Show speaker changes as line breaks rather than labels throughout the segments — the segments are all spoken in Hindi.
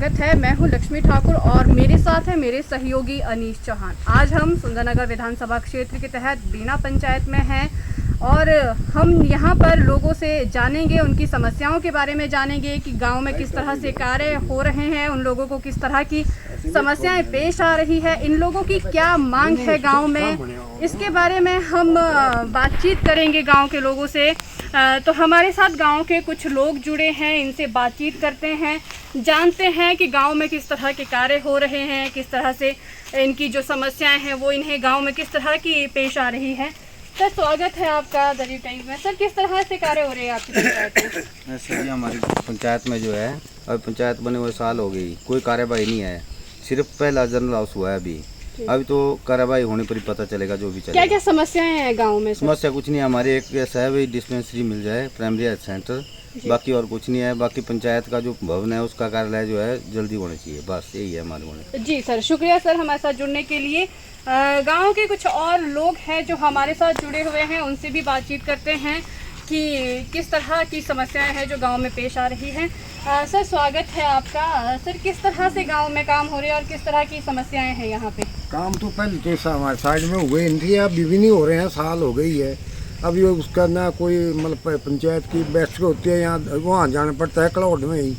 स्वागत है। मैं हूं लक्ष्मी ठाकुर और मेरे साथ है मेरे सहयोगी अनीश चौहान। आज हम सुंदरनगर विधानसभा क्षेत्र के तहत बीना पंचायत में हैं और हम यहां पर लोगों से जानेंगे, उनकी समस्याओं के बारे में जानेंगे कि गांव में किस तरह से कार्य हो रहे हैं, उन लोगों को किस तरह की समस्याएं पेश आ रही है, इन लोगों की क्या मांग है गांव में, इसके बारे में हम बातचीत करेंगे गांव के लोगों से। तो हमारे साथ गांव के कुछ लोग जुड़े हैं, इनसे बातचीत करते हैं, जानते हैं कि गांव में किस तरह के कार्य हो रहे हैं, किस तरह से इनकी जो समस्याएं हैं वो इन्हें गांव में किस तरह की पेश आ रही है। सर स्वागत है आपका दरी टाइम में। सर किस तरह से कार्य हो रहे हैं आपकी पंचायत में?
सर जी हमारी पंचायत में जो है अब पंचायत बने हुए साल हो गई, कोई कार्यवाही नहीं है। सिर्फ पहला जनरल हाउस हुआ है अभी तो कार्यवाही होने पर ही पता चलेगा जो भी चलेगा।
क्या क्या समस्याएं हैं गांव में?
समस्या कुछ नहीं है, हमारे एक ऐसा है भाई डिस्पेंसरी मिल जाए, प्राइमरी हेल्थ सेंटर, बाकी और कुछ नहीं है। बाकी पंचायत का जो भवन है उसका कार्यालय जो है जल्दी होना चाहिए, बस यही है हमारे होने।
जी सर, शुक्रिया सर हमारे साथ जुड़ने के लिए। गांव के कुछ और लोग हैं जो हमारे साथ जुड़े हुए हैं, उनसे भी बातचीत करते हैं कि किस तरह की समस्याएं हैं जो गांव में पेश आ रही हैं। सर स्वागत है आपका। सर किस तरह से गांव में काम हो रहे हैं और किस तरह की समस्याएं हैं यहाँ पे?
काम तो पहले जैसा हमारे साइड में हुए नहीं, अभी भी नहीं हो रहे हैं, साल हो गई है। अभी उसका ना कोई मतलब पंचायत की बैठक होती है, यहाँ वहाँ जाना पड़ता है क्लाउड में ही,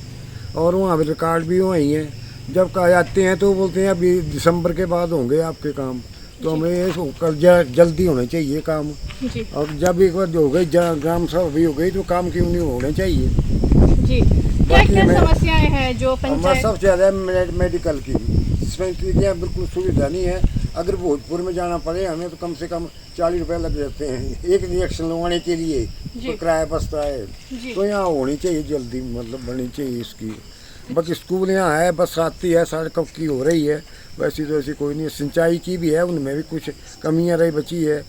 और वहाँ भी रिकॉर्ड भी वहीं है। जब कहा जाते हैं तो बोलते हैं अभी दिसंबर के बाद होंगे आपके काम, तो हमें ये जल्दी होने चाहिए काम। और जब एक बार हो गई ग्राम सभा भी हो गई तो काम क्यों नहीं होने चाहिए
जी। क्या क्या समस्याएं हैं जो पंचायत?
सबसे ज़्यादा मेडिकल की डिस्पेंसरी की बिल्कुल सुविधा नहीं है। अगर भोजपुर में जाना पड़े हमें तो कम से कम 40 रुपये लग जाते हैं एक इंजेक्शन लगवाने के लिए, तो किराया बसता है। तो यहाँ होनी चाहिए जल्दी, मतलब बननी चाहिए इसकी। बाकी स्कूल यहाँ है, बस आती है, सड़कों की हो रही है, वैसी तो ऐसी कोई नहीं। सिंचाई की भी है, उनमें भी कुछ कमियाँ रही बची है,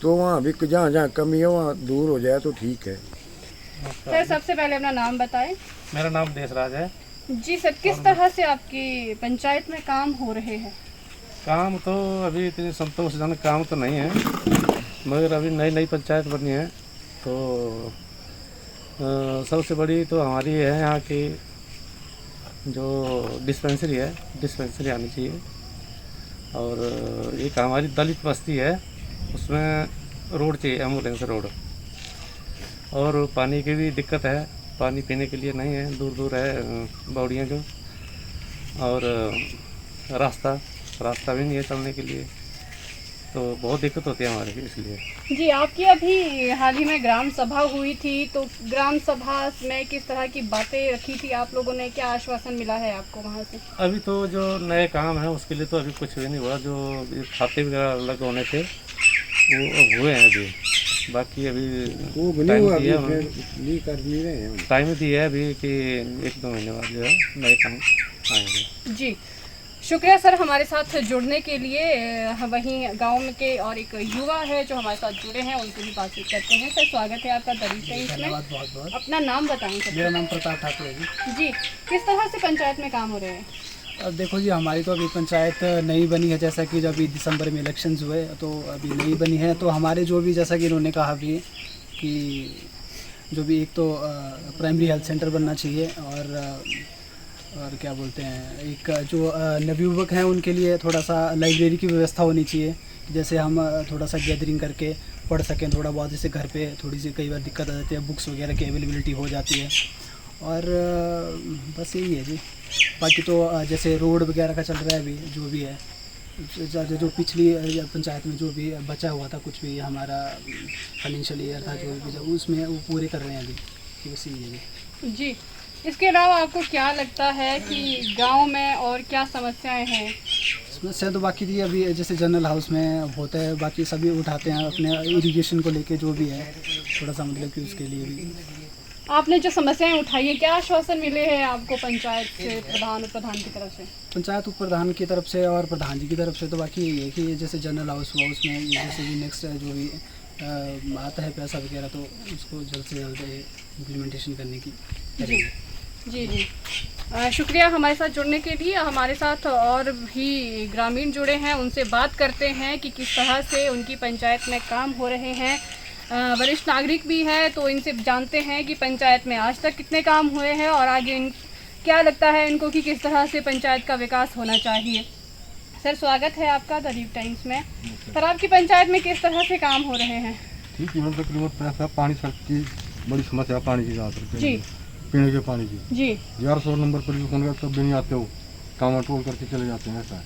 तो वहाँ भी जहाँ जहाँ कमी है वहाँ दूर हो जाए तो ठीक है।
सर सबसे पहले अपना नाम बताएं।
मेरा नाम देशराज है।
जी सर, किस तरह से आपकी पंचायत में काम हो रहे हैं?
काम तो अभी इतनी संतोषजनक काम तो नहीं है, मगर अभी नई नई पंचायत बनी है तो सबसे बड़ी तो हमारी है यहाँ की जो डिस्पेंसरी है, डिस्पेंसरी आनी चाहिए। और एक हमारी दलित बस्ती है, उसमें रोड चाहिए, एम्बुलेंस रोड। और पानी की भी दिक्कत है, पानी पीने के लिए नहीं है, दूर दूर है बावड़ियाँ जो। और रास्ता भी नहीं है चलने के लिए, तो बहुत दिक्कत होती है हमारे इसलिए।
जी, आपकी अभी हाल ही में ग्राम सभा हुई थी, तो ग्राम सभा में किस तरह की बातें रखी थी आप लोगों ने? क्या आश्वासन मिला है आपको वहाँ से?
अभी तो जो नए काम है उसके लिए तो अभी कुछ भी नहीं हुआ। जो खाते वगैरह अलग होने थे वो हुए हैं अभी, बाकी अभी टाइम दिया है अभी कि 1-2 महीने बाद जो है नए काम आएंगे।
जी शुक्रिया सर हमारे साथ जुड़ने के लिए। वहीं गांव में के और एक युवा है जो हमारे साथ जुड़े हैं, उनसे भी बातचीत करते हैं। सर स्वागत है आपका दरी टाइम्स में।
बहुत
अपना नाम बताएं सर।
मेरा नाम प्रताप ठाकुर है
जी। किस तरह से पंचायत में काम हो रहे हैं?
अब देखो जी, हमारी तो अभी पंचायत नई बनी है, जैसा कि जब अभी दिसंबर में इलेक्शंस हुए तो अभी नई बनी है। तो हमारे जो भी, जैसा कि इन्होंने कहा भी कि जो भी एक तो प्राइमरी हेल्थ सेंटर बनना चाहिए, और क्या बोलते हैं, एक जो नवयुवक हैं उनके लिए थोड़ा सा लाइब्रेरी की व्यवस्था होनी चाहिए, जैसे हम थोड़ा सा गैदरिंग करके पढ़ सकें थोड़ा बहुत। जैसे घर पे थोड़ी सी कई बार दिक्कत आ जाती है, बुक्स वगैरह की अवेलेबिलिटी हो जाती है, और बस यही है जी। बाकी तो जैसे रोड वगैरह का चल रहा है अभी, जो भी है जो पिछली पंचायत में जो भी बचा हुआ था, कुछ भी हमारा फाइनेंशियल ईयर था जो भी, उसमें वो पूरे कर रहे हैं अभी, बस यही है
जी। इसके अलावा आपको क्या लगता है कि गांव में और क्या समस्याएं हैं?
समस्या तो बाकी थी अभी, जैसे जनरल हाउस में होता है, बाकी सभी उठाते हैं अपने इरिगेशन को लेके, जो भी है थोड़ा सा, मतलब कि उसके लिए भी।
आपने जो समस्याएं उठाई है, क्या आश्वासन मिले हैं आपको पंचायत से, प्रधान की तरफ से?
पंचायत उप प्रधान की तरफ से और प्रधान जी की तरफ से तो बाकी यही है कि जैसे जनरल हाउस हुआ, उसमें जैसे भी नेक्स्ट जो भी आता है पैसा वगैरह, तो उसको जल्द से जल्द इम्प्लीमेंटेशन करने की।
जी जी जी। शुक्रिया हमारे साथ जुड़ने के लिए। हमारे साथ और भी ग्रामीण जुड़े हैं, उनसे बात करते हैं कि किस तरह से उनकी पंचायत में काम हो रहे हैं। वरिष्ठ नागरिक भी है, तो इनसे जानते हैं कि पंचायत में आज तक कितने काम हुए हैं और आगे क्या लगता है इनको कि किस तरह से पंचायत का विकास होना चाहिए? सर स्वागत है आपका द रीव टाइम्स में। सर आपकी पंचायत में किस तरह से काम हो रहे हैं?
ठीक है, मतलब तकरीबन पैसा पानी सड़क की बड़ी समस्या है, पानी की ज़्यादा
जी
पीने के पानी की।
जी
1100 नंबर पर भी फोन करते भी नहीं आते हो, काम टोल करके चले जाते हैं, ऐसा है।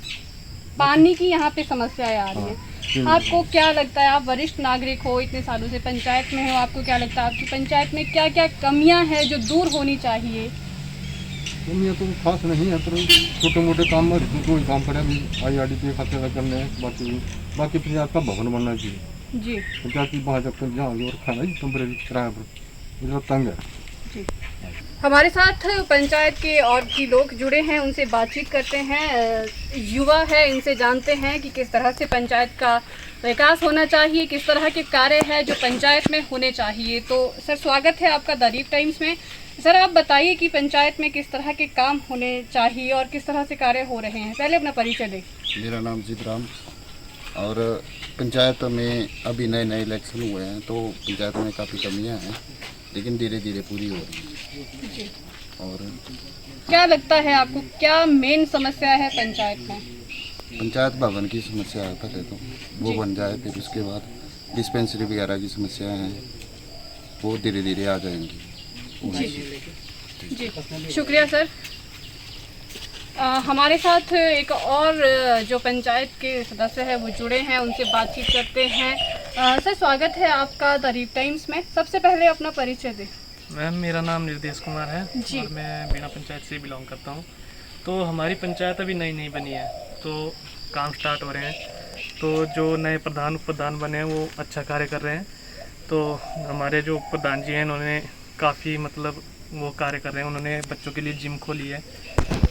पानी की यहाँ पे समस्याएं आ रही
हाँ,
हैं। आपको क्या लगता है, आप वरिष्ठ नागरिक हो, इतने सालों से पंचायत में हो, आपको क्या लगता है आपकी पंचायत में क्या क्या कमियां हैं जो दूर होनी चाहिए?
ये तो खास नहीं है, तो छोटे मोटे काम में कोई काम करे, IRDP खाते करने हैं, बाकी पंचायत का भवन बनना चाहिए।
जी
पंचायत की वहाँ जब जहाँ और खाना ही टेम्परेरी किराया पर जो तंग है।
जी हमारे साथ पंचायत के और भी लोग जुड़े हैं, उनसे बातचीत करते हैं। युवा है, इनसे जानते हैं कि किस तरह से पंचायत का विकास होना चाहिए, किस तरह के कार्य है जो पंचायत में होने चाहिए। तो सर स्वागत है आपका द रीव टाइम्स में। सर आप बताइए कि पंचायत में किस तरह के काम होने चाहिए और किस तरह से कार्य हो रहे हैं। पहले अपना परिचय दें।
मेरा नाम जीतराम, और पंचायत में अभी नए नए इलेक्शन हुए हैं, तो पंचायत में काफ़ी कमियां हैं, लेकिन धीरे धीरे पूरी हो रही है।
जी
और
क्या लगता है आपको, क्या मेन समस्या है पंचायत में?
पंचायत भवन की समस्या है, पहले तो वो
जी।
बन जाए, फिर उसके बाद डिस्पेंसरी वगैरह की समस्याएं हैं, वो धीरे धीरे आ जाएंगी।
जी शुक्रिया सर। हमारे साथ एक और जो पंचायत के सदस्य हैं वो जुड़े हैं, उनसे बातचीत करते हैं। सर स्वागत है आपका द रीव टाइम्स में। सबसे पहले अपना परिचय दें।
मैम मेरा नाम निर्देश कुमार है
जी।
और मैं बीना पंचायत से बिलोंग करता हूँ। तो हमारी पंचायत अभी नई नई बनी है, तो काम स्टार्ट हो रहे हैं। तो जो नए प्रधान उप प्रधान बने हैं वो अच्छा कार्य कर रहे हैं। तो हमारे जो प्रधान जी हैं उन्होंने काफ़ी मतलब वो कार्य कर रहे हैं। उन्होंने बच्चों के लिए जिम खोली है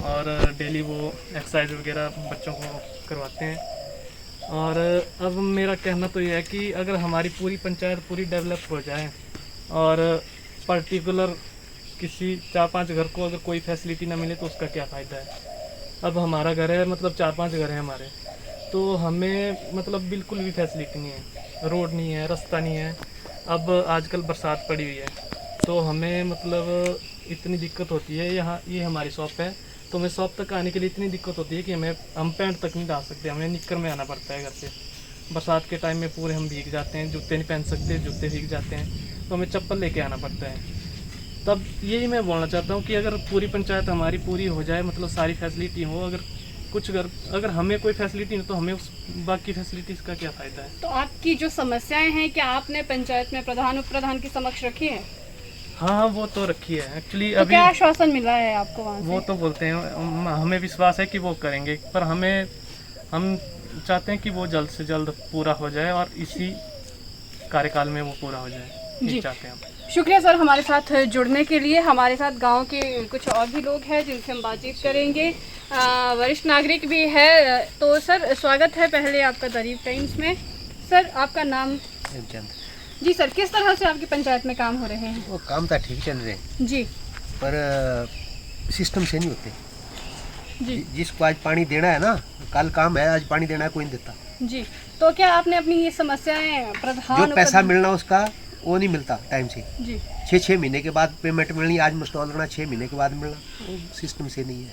और डेली वो एक्सरसाइज वगैरह बच्चों को करवाते हैं। और अब मेरा कहना तो ये है कि अगर हमारी पूरी पंचायत पूरी डेवलप हो जाए और पर्टिकुलर किसी 4-5 घर को अगर कोई फैसिलिटी ना मिले तो उसका क्या फ़ायदा है। अब हमारा घर है, मतलब 4-5 घर हैं हमारे, तो हमें मतलब बिल्कुल भी फैसिलिटी नहीं है, रोड नहीं है, रास्ता नहीं है। अब आजकल बरसात पड़ी हुई है तो हमें मतलब इतनी दिक्कत होती है। यहाँ ये हमारी शॉप है, तो हमें शॉप तक आने के लिए इतनी दिक्कत होती है कि हम पैंट तक नहीं डाल सकते, हमें निक्कर में आना पड़ता है घर से। बरसात के टाइम में पूरे हम भीग जाते हैं, जूते नहीं पहन सकते, जूते भीग जाते हैं, तो हमें चप्पल लेके आना पड़ता है। तब यही मैं बोलना चाहता हूँ कि अगर पूरी पंचायत हमारी पूरी हो जाए, मतलब सारी फैसिलिटी हो, अगर कुछ अगर हमें कोई फैसिलिटी नहीं तो हमें उस बाकी फैसिलिटीज़ का क्या फ़ायदा है।
तो आपकी जो समस्याएं हैं क्या आपने पंचायत में प्रधान उप प्रधान के समक्ष रखी है?
हाँ वो तो रखी है एक्चुअली।
तो
अभी
क्या आश्वासन मिला है आपको वहाँ से?
वो तो बोलते हैं, हमें विश्वास है कि वो करेंगे, पर हम चाहते हैं कि वो जल्द से जल्द पूरा हो जाए और इसी कार्यकाल में वो पूरा हो जाए,
जी।
ये चाहते हैं हम।
शुक्रिया सर हमारे साथ जुड़ने के लिए। हमारे साथ गांव के कुछ और भी लोग हैं जिनसे हम बातचीत करेंगे। वरिष्ठ नागरिक भी है। तो सर स्वागत है पहले आपका द रीव टाइम्स में। सर आपका नाम? जी सर, किस तरह से आपकी पंचायत में काम हो रहे हैं?
वो काम तो ठीक चल रहे हैं,
जी
पर सिस्टम से नहीं होते।
जी
जिसको आज पानी देना है ना, कल काम है, आज पानी देना है, कोई नहीं देता।
जी तो क्या आपने अपनी ये समस्याएं प्रधान
जो पैसा मिलना उसका वो नहीं मिलता टाइम से।
जी
6 महीने के बाद पेमेंट मिलनी, आज इंस्टॉल करना 6 महीने के बाद मिलना, वो सिस्टम से नहीं है।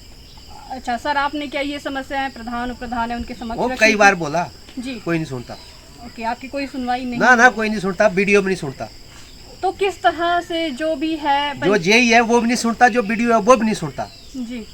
अच्छा सर, आपने क्या ये समस्याएं प्रधान उप प्रधान है उनके समक्ष
वो
रखी
कई
थी?
बार बोला,
जी
कोई नहीं सुनता।
ओके, आपकी कोई सुनवाई नहीं?
ना कोई नहीं सुनता, वीडियो में नहीं सुनता।
तो किस तरह से जो भी है
जो जेई है वो भी नहीं सुनता, जो वीडियो है वो भी नहीं सुनता।
जी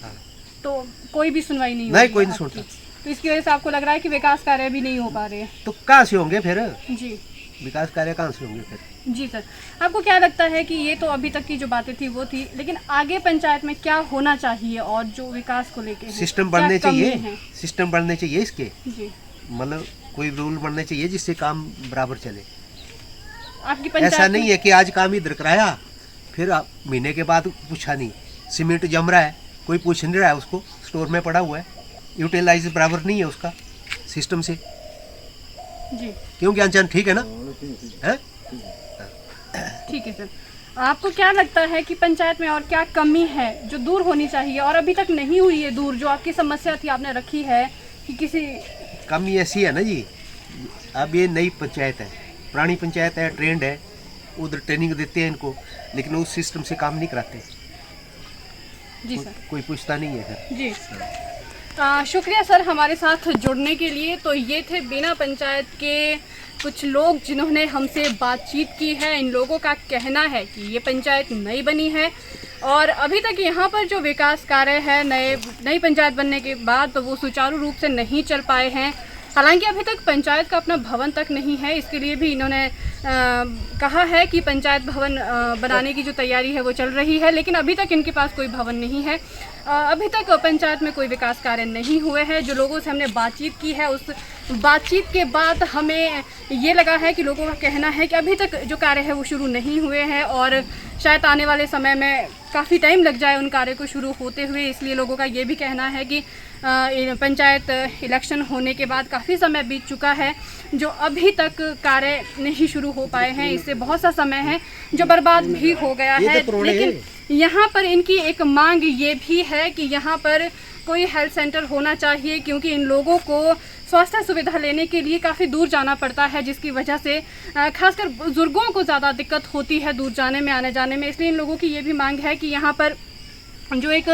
तो कोई भी सुनवाई नहीं
नहीं,
होगी
कोई नहीं
आपकी।
सुनता।
तो इसकी वजह से आपको लग रहा है कि विकास कार्य भी नहीं हो पा रहे हैं?
तो कहाँ से होंगे फिर
जी
विकास कार्य, कहाँ से होंगे फिर?
जी सर, आपको क्या लगता है कि ये तो अभी तक की जो बातें थी वो थी, लेकिन आगे पंचायत में क्या होना चाहिए और जो विकास को लेके है,
सिस्टम
क्या
बनने
कमी
चाहिए,
है?
सिस्टम बनने चाहिए इसके,
जी
मतलब कोई रूल बनने चाहिए जिससे काम बराबर चले।
आपकी पंचायत
ऐसा नहीं है कि आज काम इधर कराया फिर महीने के बाद पूछा नहीं, सीमेंट जम रहा है कोई पूछ नहीं रहा है, उसको स्टोर में पड़ा हुआ है, यूटिलाइज बराबर नहीं है उसका सिस्टम से।
जी
क्यों ज्ञानचंद, ठीक है ना? है
ठीक है सर, आपको क्या लगता है कि पंचायत में और क्या कमी है जो दूर होनी चाहिए और अभी तक नहीं हुई है दूर, जो आपकी समस्या थी आपने रखी है कि किसी?
कमी ऐसी है ना जी, अब ये नई पंचायत है, पुरानी पंचायत है, ट्रेंड है, उधर ट्रेनिंग देते हैं इनको, लेकिन उस सिस्टम से काम नहीं कराते।
जी सर।
कोई पूछता नहीं है फिर।
जी शुक्रिया सर हमारे साथ जुड़ने के लिए। तो ये थे बीना पंचायत के कुछ लोग जिन्होंने हमसे बातचीत की है। इन लोगों का कहना है कि ये पंचायत नई बनी है और अभी तक यहाँ पर जो विकास कार्य है नई पंचायत बनने के बाद तो वो सुचारू रूप से नहीं चल पाए हैं। हालांकि अभी तक पंचायत का अपना भवन तक नहीं है, इसके लिए भी इन्होंने कहा है कि पंचायत भवन बनाने की जो तैयारी है वो चल रही है, लेकिन अभी तक इनके पास कोई भवन नहीं है। अभी तक पंचायत में कोई विकास कार्य नहीं हुए हैं। जो लोगों से हमने बातचीत की है उस बातचीत के बाद हमें ये लगा है कि लोगों का कहना है कि अभी तक जो कार्य है वो शुरू नहीं हुए हैं और शायद आने वाले समय में काफ़ी टाइम लग जाए उन कार्य को शुरू होते हुए। इसलिए लोगों का ये भी कहना है कि पंचायत इलेक्शन होने के बाद काफ़ी समय बीत चुका है, जो अभी तक कार्य नहीं शुरू हो पाए हैं। इससे बहुत सा समय है जो बर्बाद भी हो गया है। लेकिन यहाँ पर इनकी एक मांग ये भी है कि यहाँ पर कोई हेल्थ सेंटर होना चाहिए, क्योंकि इन लोगों को स्वास्थ्य सुविधा लेने के लिए काफ़ी दूर जाना पड़ता है, जिसकी वजह से खासकर बुजुर्गों को ज़्यादा दिक्कत होती है दूर जाने में, आने जाने में। इसलिए इन लोगों की ये भी मांग है कि यहाँ पर जो एक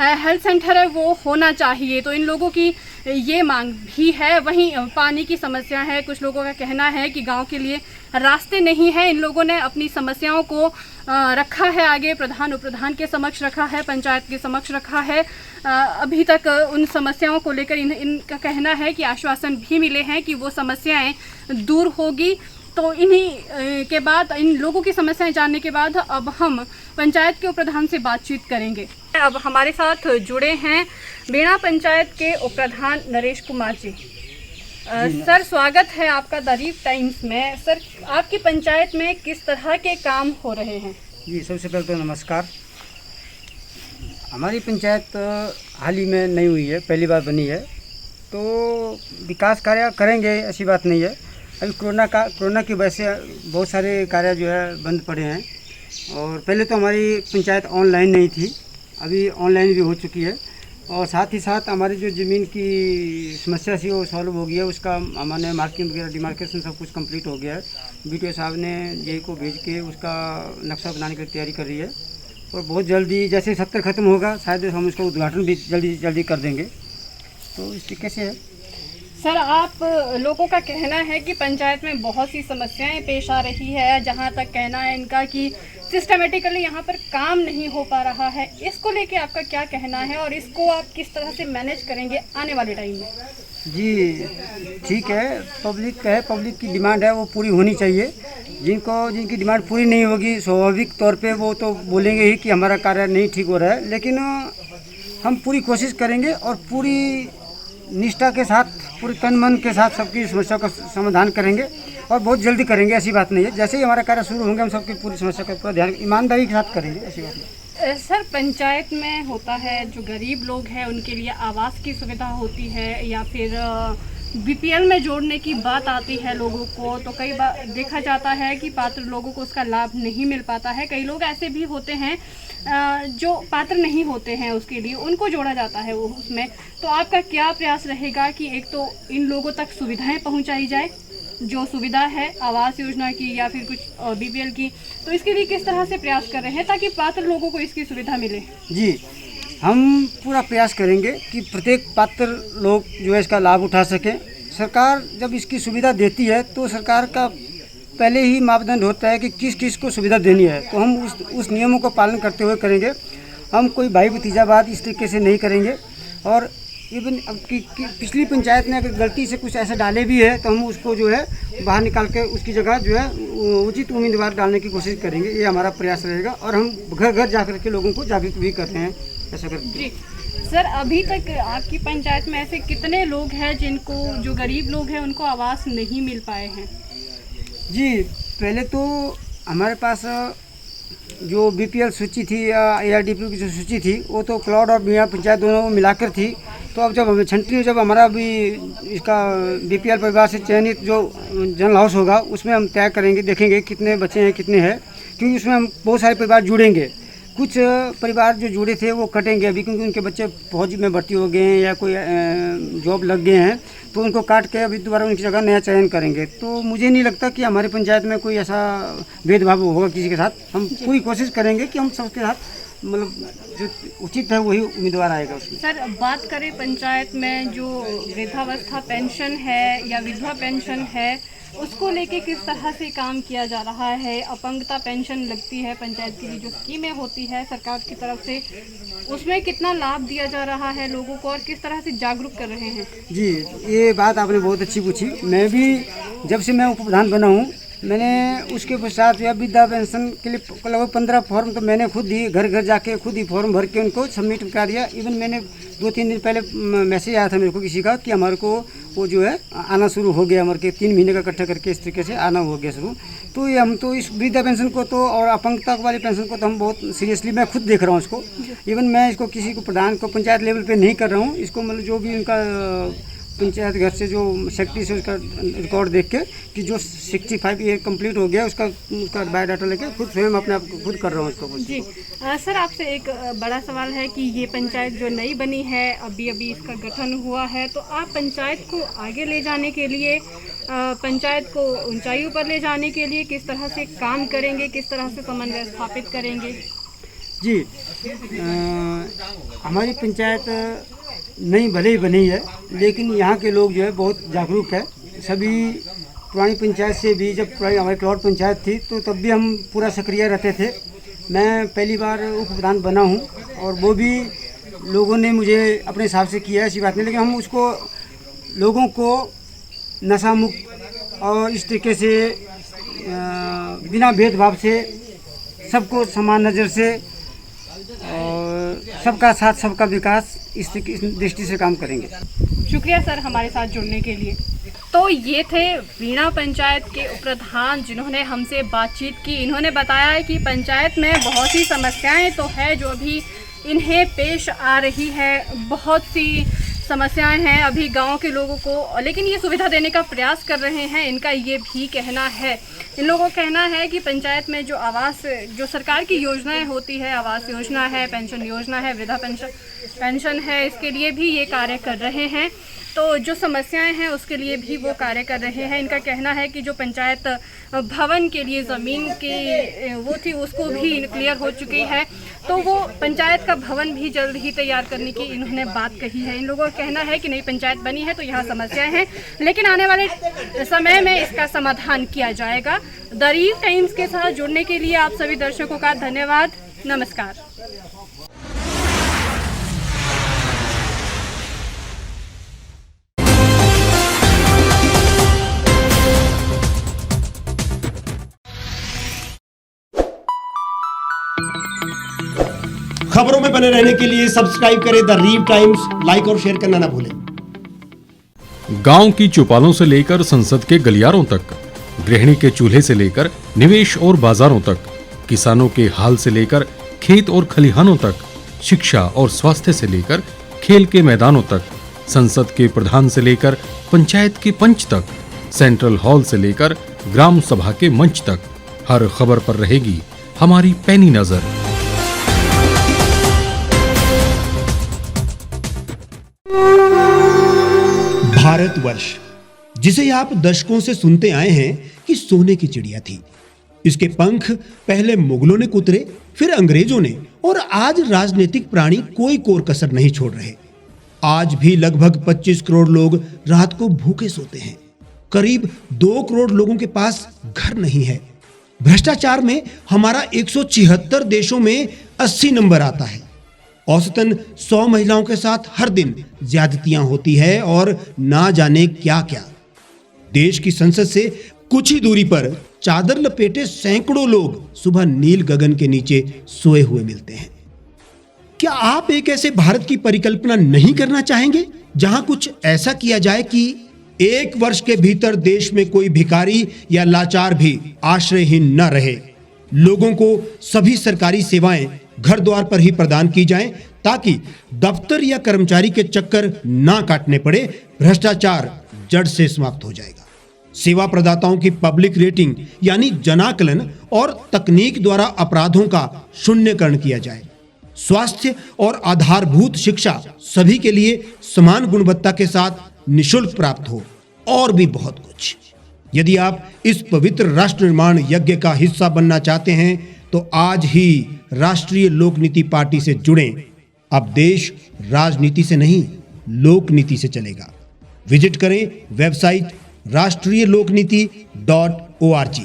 हेल्थ सेंटर है वो होना चाहिए। तो इन लोगों की ये मांग भी है। वहीं पानी की समस्या है। कुछ लोगों का कहना है कि गांव के लिए रास्ते नहीं हैं। इन लोगों ने अपनी समस्याओं को रखा है आगे, प्रधान उपप्रधान के समक्ष रखा है, पंचायत के समक्ष रखा है। अभी तक उन समस्याओं को लेकर इनका कहना है कि आश्वासन भी मिले हैं कि वो समस्याएं दूर होगी। तो इन्हीं के बाद इन लोगों की समस्याएं जानने के बाद अब हम पंचायत के उपप्रधान से बातचीत करेंगे। अब हमारे साथ जुड़े हैं बीना पंचायत के उपप्रधान नरेश कुमार जी। सर स्वागत है आपका द रीफ टाइम्स में। सर आपकी पंचायत में किस तरह के काम हो रहे हैं?
जी सबसे पहले तो नमस्कार। हमारी पंचायत हाल ही में नई हुई है, पहली बार बनी है, तो विकास कार्य करेंगे ऐसी बात नहीं है। अभी कोरोना की वजह से बहुत सारे कार्य जो है बंद पड़े हैं और पहले तो हमारी पंचायत ऑनलाइन नहीं थी, अभी ऑनलाइन भी हो चुकी है। और साथ ही साथ हमारी जो ज़मीन की समस्या थी वो सॉल्व हो गया, उसका हमारे मार्किंग वगैरह डिमार्केशन सब कुछ कंप्लीट हो गया है। BDO साहब ने जेई को भेज के उसका नक्शा बनाने की तैयारी कर रही है और बहुत जल्दी जैसे 70 ख़त्म होगा शायद हम उसका उद्घाटन भी जल्दी कर देंगे। तो इस तरीके से है।
सर आप लोगों का कहना है कि पंचायत में बहुत सी समस्याएं पेश आ रही है, जहां तक कहना है इनका कि सिस्टमेटिकली यहाँ पर काम नहीं हो पा रहा है। इसको लेके आपका क्या कहना है और इसको आप किस तरह से मैनेज करेंगे आने वाले टाइम में?
जी ठीक है, पब्लिक की डिमांड है वो पूरी होनी चाहिए। जिनकी डिमांड पूरी नहीं होगी स्वाभाविक तौर पे वो तो बोलेंगे ही कि हमारा कार्य नहीं ठीक हो रहा है, लेकिन हम पूरी कोशिश करेंगे और पूरी निष्ठा के साथ, पूरे तन मन के साथ सबकी समस्या का समाधान करेंगे और बहुत जल्दी करेंगे। ऐसी बात नहीं है, जैसे ही हमारा कार्य शुरू होंगे हम सबकी पूरी समस्या का पूरा ध्यान ईमानदारी के साथ करेंगे, ऐसी बात नहीं।
सर पंचायत में होता है जो गरीब लोग हैं उनके लिए आवास की सुविधा होती है या फिर BPL में जोड़ने की बात आती है लोगों को, तो कई बार देखा जाता है कि पात्र लोगों को उसका लाभ नहीं मिल पाता है। कई लोग ऐसे भी होते हैं जो पात्र नहीं होते हैं, उसके लिए उनको जोड़ा जाता है वो उसमें। तो आपका क्या प्रयास रहेगा कि एक तो इन लोगों तक सुविधाएं पहुंचाई जाए, जो सुविधा है आवास योजना की या फिर कुछ BPL की, तो इसके लिए किस तरह से प्रयास कर रहे हैं ताकि पात्र लोगों को इसकी सुविधा मिले?
जी हम पूरा प्रयास करेंगे कि प्रत्येक पात्र लोग जो है इसका लाभ उठा सकें। सरकार जब इसकी सुविधा देती है तो सरकार का पहले ही मापदंड होता है कि किस किस को सुविधा देनी है, तो हम उस नियमों को पालन करते हुए करेंगे। हम कोई भाई भतीजावाद इस तरीके से नहीं करेंगे। और इवन अब की पिछली पंचायत ने अगर गलती से कुछ ऐसा डाले भी है तो हम उसको जो है बाहर निकाल के उसकी जगह जो है उचित उम्मीदवार डालने की कोशिश करेंगे। ये हमारा प्रयास रहेगा और हम घर घर जा कर के लोगों को जागरूक भी करते हैं ऐसा करके।
जी सर अभी तक आपकी पंचायत में ऐसे कितने लोग हैं जिनको, जो गरीब लोग हैं उनको आवास नहीं मिल पाए हैं?
जी पहले तो हमारे पास जो BPL सूची थी या ARDP की जो सूची थी वो तो क्लाउड और बीना पंचायत दोनों मिलाकर थी। तो अब जब हमें छंटनी जब हमारा भी इसका BPL परिवार से चयनित जो जनरल हाउस होगा उसमें हम तय करेंगे, देखेंगे कितने बच्चे हैं कितने हैं, क्योंकि उसमें हम बहुत सारे परिवार जुड़ेंगे। कुछ परिवार जो जुड़े थे वो कटेंगे अभी क्योंकि उनके बच्चे फौज में भर्ती हो गए हैं या कोई जॉब लग गए हैं, तो उनको काट के अभी दोबारा उनकी जगह नया चयन करेंगे। तो मुझे नहीं लगता कि हमारी पंचायत में कोई ऐसा भेदभाव होगा किसी के साथ। हम पूरी कोशिश करेंगे कि हम सबके साथ मतलब जो उचित है वही उम्मीदवार आएगा उसमें।
सर, बात करें पंचायत में जो वृद्धावस्था पेंशन है या विधवा पेंशन है, उसको लेके किस तरह से काम किया जा रहा है? अपंगता पेंशन लगती है पंचायत की जो स्कीमें होती है सरकार की तरफ से, उसमें कितना लाभ दिया जा रहा है लोगों को और किस तरह से जागरूक कर रहे हैं?
जी, ये बात आपने बहुत अच्छी पूछी। मैं भी जब से मैं उप प्रधान बना हूँ, मैंने उसके पश्चात या वृद्धा पेंशन के लिए लगभग 15 फॉर्म तो मैंने खुद ही घर घर जाके खुद ही फॉर्म भर के उनको सबमिट करा दिया। इवन मैंने 2-3 दिन पहले मैसेज आया था मेरे को किसी का कि हमारे को वो जो है आना शुरू हो गया, हमारे के 3 महीने का इकट्ठा करके इस तरीके से आना हो गया शुरू। तो ये हम तो इस वृद्धा पेंशन को तो और अपंगता वाली पेंशन को तो हम बहुत सीरियसली, मैं खुद देख रहा हूँ इसको। इवन मैं इसको किसी को प्रधान को पंचायत लेवल पे नहीं कर रहा हूँ इसको, मतलब जो भी उनका पंचायत घर से जो सेक्रेटरी से उसका रिकॉर्ड देख के कि जो 65 ईयर कंप्लीट हो गया उसका बायोडाटा लेके खुद स्वयं अपने आप खुद कर रहा हूँ इसको।
जी सर, आपसे एक बड़ा सवाल है कि ये पंचायत जो नई बनी है, अभी इसका गठन हुआ है, तो आप पंचायत को आगे ले जाने के लिए, पंचायत को ऊंचाइयों पर ले जाने के लिए किस तरह से काम करेंगे, किस तरह से समन्वय स्थापित करेंगे?
जी, हमारी पंचायत नई भले ही बनी है, लेकिन यहाँ के लोग जो है बहुत जागरूक है। सभी पुरानी पंचायत से भी, जब पुरानी हमारी क्लॉट पंचायत थी तो तब भी हम पूरा सक्रिय रहते थे। मैं पहली बार उप प्रधान बना हूँ और वो भी लोगों ने मुझे अपने हिसाब से किया है, ऐसी बात नहीं, लेकिन हम उसको लोगों को नशा मुक्त और इस तरीके से बिना भेदभाव से सबको समान नज़र से और सबका साथ सबका विकास इस दृष्टि से काम करेंगे।
शुक्रिया सर हमारे साथ जुड़ने के लिए। तो ये थे वीणा पंचायत के उपप्रधान जिन्होंने हमसे बातचीत की। इन्होंने बताया है कि पंचायत में बहुत सी समस्याएं तो है जो अभी इन्हें पेश आ रही है, बहुत सी समस्याएं हैं अभी गांव के लोगों को, लेकिन ये सुविधा देने का प्रयास कर रहे हैं। इनका ये भी कहना है, इन लोगों का कहना है कि पंचायत में जो आवास, जो सरकार की योजनाएं होती है, आवास योजना है, पेंशन योजना है, वृद्धा पेंशन है, इसके लिए भी ये कार्य कर रहे हैं। तो जो समस्याएं हैं उसके लिए भी वो कार्य कर रहे हैं। इनका कहना है कि जो पंचायत भवन के लिए ज़मीन की वो थी उसको भी क्लियर हो चुकी है, तो वो पंचायत का भवन भी जल्द ही तैयार करने की इन्होंने बात कही है। इन लोगों का कहना है कि नई पंचायत बनी है तो यहाँ समस्याएं हैं, लेकिन आने वाले समय में इसका समाधान किया जाएगा। द रील टाइम्स के साथ जुड़ने के लिए आप सभी दर्शकों का धन्यवाद। नमस्कार।
खबरों में बने रहने के लिए सब्सक्राइब करें द रील टाइम्स, लाइक और शेयर करना ना भूलें।
गांव की चौपालों से लेकर संसद के गलियारों तक, गृहिणी के चूल्हे से लेकर निवेश और बाजारों तक, किसानों के हाल से लेकर खेत और खलिहानों तक, शिक्षा और स्वास्थ्य से लेकर खेल के मैदानों तक, संसद के प्रधान से लेकर पंचायत के पंच तक, सेंट्रल हॉल से लेकर ग्राम सभा के मंच तक, हर खबर पर रहेगी हमारी पैनी नजर।
भारतवर्ष, जिसे आप दशकों से सुनते आए हैं कि सोने की चिड़िया थी, इसके पंख पहले मुगलों ने कुतरे, फिर अंग्रेजों ने, और आज राजनीतिक प्राणी कोई कोर कसर नहीं छोड़ रहे। आज भी लगभग 25 करोड़ लोग रात को भूखे सोते हैं। करीब 2 करोड़ लोगों के पास घर नहीं है। भ्रष्टाचार में हमारा 176 देशों में 80 नंबर आता है। औसतन 100 महिलाओं के साथ हर दिन ज्यादतियां होती है और ना जाने क्या क्या। देश की संसद से कुछ ही दूरी पर चादर लपेटे सैकड़ों लोग सुबह नील गगन के नीचे सोए हुए मिलते हैं। क्या आप एक ऐसे भारत की परिकल्पना नहीं करना चाहेंगे जहां कुछ ऐसा किया जाए कि 1 वर्ष के भीतर देश में कोई भिखारी या लाचार भी आश्रयहीन न रहे? लोगों को सभी सरकारी सेवाएं घर द्वार पर ही प्रदान की जाएं ताकि दफ्तर या कर्मचारी के चक्कर ना काटने पड़े। भ्रष्टाचार जड़ से समाप्त हो जाएगा। सेवा प्रदाताओं की पब्लिक रेटिंग यानी जनाकलन और तकनीक द्वारा अपराधों का शून्यकरण किया जाए। स्वास्थ्य और आधारभूत शिक्षा सभी के लिए समान गुणवत्ता के साथ निःशुल्क प्राप्त हो, और भी बहुत कुछ। यदि आप इस पवित्र राष्ट्र निर्माण यज्ञ का हिस्सा बनना चाहते हैं तो आज ही राष्ट्रीय लोक नीति पार्टी से जुड़ें। अब देश राजनीति से नहीं, लोक नीति से चलेगा। विजिट करें वेबसाइट राष्ट्रीयलोकनीति.org।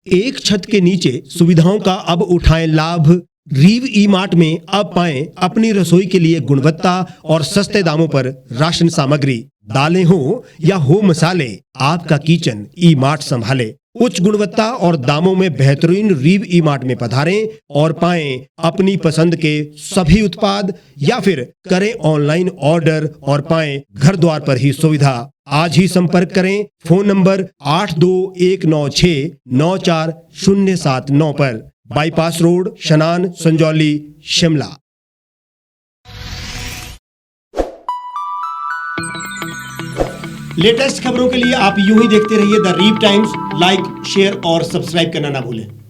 एक छत के नीचे सुविधाओं का अब उठाएं लाभ। रीव ई मार्ट में अब पाएं अपनी रसोई के लिए गुणवत्ता और सस्ते दामों पर राशन सामग्री। दालें हो या हो मसाले, आपका किचन ई मार्ट संभाले। उच्च गुणवत्ता और दामों में बेहतरीन रीव ई मार्ट में पधारें और पाएं अपनी पसंद के सभी उत्पाद, या फिर करें ऑनलाइन ऑर्डर और पाएं घर द्वार पर ही सुविधा। आज ही संपर्क करें फोन नंबर 8219694079 पर, बाईपास रोड, शनान, संजौली, शिमला। लेटेस्ट खबरों के लिए आप यूं ही देखते रहिए द रीव टाइम्स। लाइक, शेयर और सब्सक्राइब करना ना भूलें।